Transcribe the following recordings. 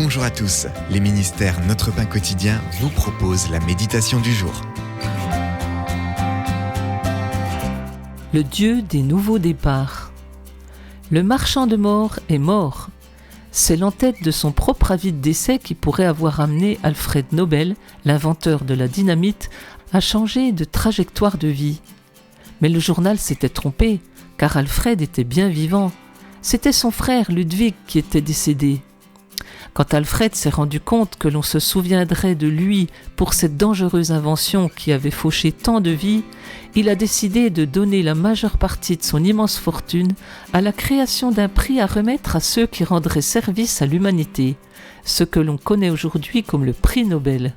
Bonjour à tous, les ministères Notre Pain Quotidien vous proposent la méditation du jour. Le Dieu des nouveaux départs. Le marchand de mort est mort. C'est l'entête de son propre avis de décès qui pourrait avoir amené Alfred Nobel, l'inventeur de la dynamite, à changer de trajectoire de vie. Mais le journal s'était trompé, car Alfred était bien vivant. C'était son frère Ludwig qui était décédé. Quand Alfred s'est rendu compte que l'on se souviendrait de lui pour cette dangereuse invention qui avait fauché tant de vies, il a décidé de donner la majeure partie de son immense fortune à la création d'un prix à remettre à ceux qui rendraient service à l'humanité, ce que l'on connaît aujourd'hui comme le prix Nobel.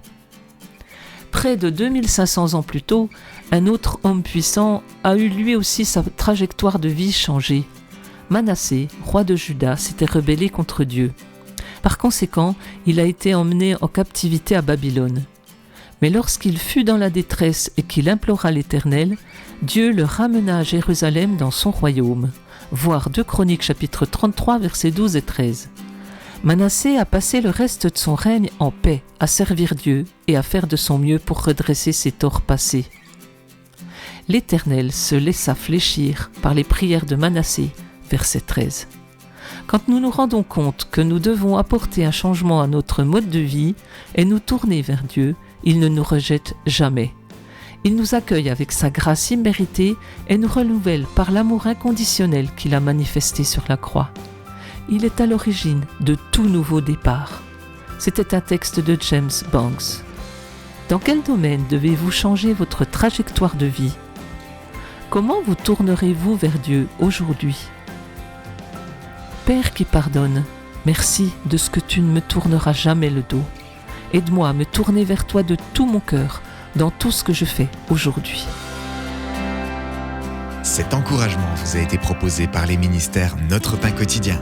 Près de 2500 ans plus tôt, un autre homme puissant a eu lui aussi sa trajectoire de vie changée. Manassé, roi de Juda, s'était rebellé contre Dieu. Par conséquent, il a été emmené en captivité à Babylone. Mais lorsqu'il fut dans la détresse et qu'il implora l'Éternel, Dieu le ramena à Jérusalem dans son royaume. Voir 2 Chroniques chapitre 33 versets 12 et 13. Manassé a passé le reste de son règne en paix, à servir Dieu et à faire de son mieux pour redresser ses torts passés. L'Éternel se laissa fléchir par les prières de Manassé, verset 13. Quand nous nous rendons compte que nous devons apporter un changement à notre mode de vie et nous tourner vers Dieu, il ne nous rejette jamais. Il nous accueille avec sa grâce imméritée et nous renouvelle par l'amour inconditionnel qu'il a manifesté sur la croix. Il est à l'origine de tout nouveau départ. C'était un texte de James Banks. Dans quel domaine devez-vous changer votre trajectoire de vie ? Comment vous tournerez-vous vers Dieu aujourd'hui ? Père qui pardonne, merci de ce que tu ne me tourneras jamais le dos. Aide-moi à me tourner vers toi de tout mon cœur, dans tout ce que je fais aujourd'hui. Cet encouragement vous a été proposé par les ministères Notre Pain Quotidien.